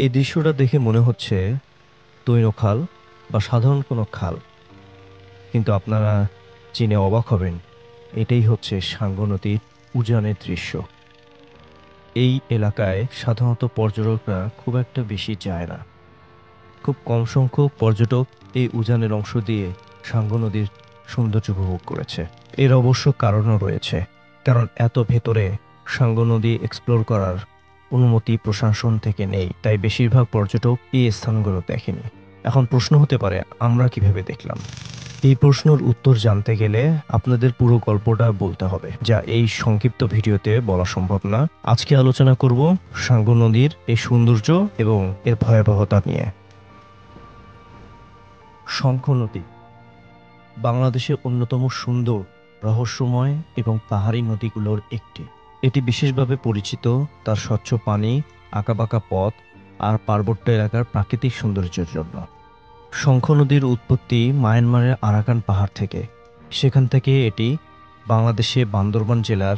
এই দৃশ্যটা দেখে মনে হচ্ছে তৈন খাল বা সাধারণ কোনো খাল, কিন্তু আপনারা জেনে অবাক হবেন এটাই হচ্ছে সাঙ্গু নদীর উজানের দৃশ্য। এই এলাকায় সাধারণত পর্যটকরা খুব একটা বেশি যায় না। খুব কম সংখ্যক পর্যটক এই উজানের অংশ দিয়ে সাঙ্গু নদীর সৌন্দর্য উপভোগ করেছে। এর অবশ্য কারণও রয়েছে, কারণ এত ভেতরে সাঙ্গু নদী এক্সপ্লোর করার অনুমতি প্রশাসন থেকে নেই, তাই বেশিরভাগ পর্যটক এই স্থানগুলো দেখেনি। এখন প্রশ্ন হতে পারে, আমরা কিভাবে দেখলাম? এই প্রশ্নের উত্তর জানতে গেলে আপনাদের পুরো গল্পটা বলতে হবে, যা এই সংক্ষিপ্ত ভিডিওতে বলা সম্ভব না। আজকে আলোচনা করব সাঙ্গু নদীর এই সৌন্দর্য এবং এর ভয়াবহতা নিয়ে। শঙ্খ নদী বাংলাদেশের অন্যতম সুন্দর, রহস্যময় এবং পাহাড়ি নদীগুলোর একটি। এটি বিশেষভাবে পরিচিত তার স্বচ্ছ পানি, আঁকাবাঁকা পথ আর পার্বত্য এলাকার প্রাকৃতিক সৌন্দর্যের জন্য। শঙ্খ নদীর উৎপত্তি মায়ানমারের আরাকান পাহাড় থেকে। সেখান থেকে এটি বাংলাদেশে বান্দরবান জেলার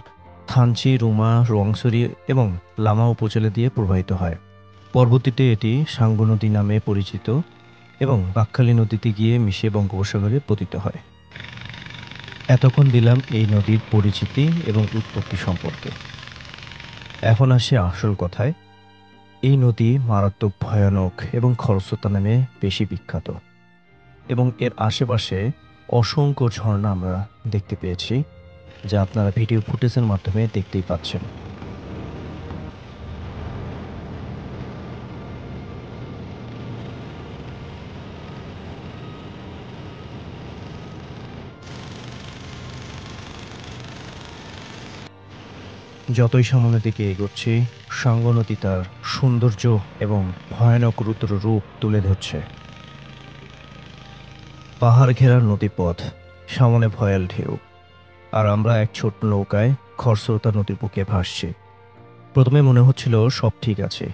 থানচি, রুমা, রোয়াংছড়ি এবং লামা উপজেলা দিয়ে প্রবাহিত হয়। পরবর্তীতে এটি সাঙ্গু নদী নামে পরিচিত এবং বাঁকখালী নদীতে গিয়ে মিশে বঙ্গোপসাগরে পতিত হয়। এতক্ষণ দিলাম এই নদীর পরিচিতি এবং উৎপত্তি সম্পর্কে। এখন আসে আসল কথায়। এই নদী মারাত্মক, ভয়ানক এবং খরস্রোতা নামে বেশি বিখ্যাত, এবং এর আশেপাশে অসংখ্য ঝর্ণা আমরা দেখতে পেয়েছি, যা আপনারা ভিডিও ফুটেজের মাধ্যমে দেখতেই পাচ্ছেন। যতই সামনের দিকে এগোচ্ছি, সাঙ্গু নদী তার সৌন্দর্য এবং ভয়ানক রুদ্র রূপ তুলে ধরছে। পাহাড় ঘেরা নদীপথ, সামনে ভয়াল ঢেউ, আর আমরা এক ছোট্ট নৌকায় খরস্রোতা নদীর বুকে ভাসছি। প্রথমে মনে হচ্ছিল সব ঠিক আছে,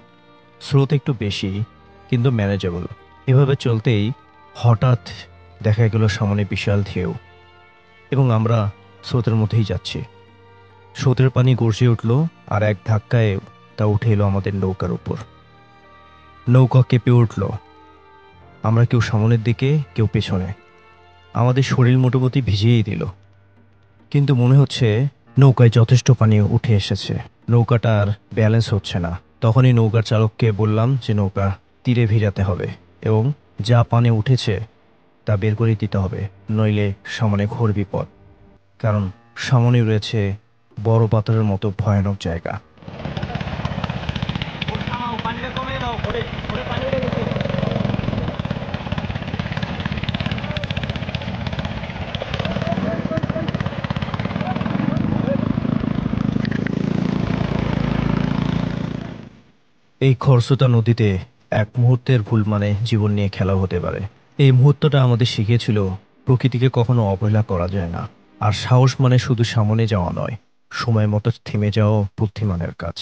স্রোত একটু বেশি কিন্তু ম্যানেজেবল। এভাবে চলতেই হঠাৎ দেখা গেল সামনে বিশাল ঢেউ, এবং আমরা স্রোতের মধ্যেই যাচ্ছি। স্রোতের পানি গর্জে উঠল, আর এক ধাক্কায় তা উঠে এলো আমাদের নৌকার উপর। নৌকা কেঁপে উঠল। আমরা কেউ সামনের দিকে, কেউ পেছনে। আমাদের শরীর মোটামুটি ভিজিয়েই দিল, কিন্তু মনে হচ্ছে নৌকায় যথেষ্ট পানি উঠে এসেছে। নৌকাটা আর ব্যালেন্স হচ্ছে না। তখনই নৌকার চালককে বললাম যে নৌকা তীরে ভিড়াতে হবে এবং যা পানি উঠেছে তা বের করে দিতে হবে, নইলে সামনে ঘোর বিপদ। কারণ সামনে রয়েছে বড় পাথরের মতো ভয়ানক জায়গা। এই খরস্রোতা নদীতে এক মুহূর্তের ভুল মানে জীবন নিয়ে খেলা হতে পারে। এই মুহূর্তটা আমাদের শিখিয়েছিল প্রকৃতিকে কখনো অবহেলা করা যায় না। আর সাহস মানে শুধু সামনে যাওয়া নয়, সময় মতো থেমে যাওয়া বুদ্ধিমানের কাজ।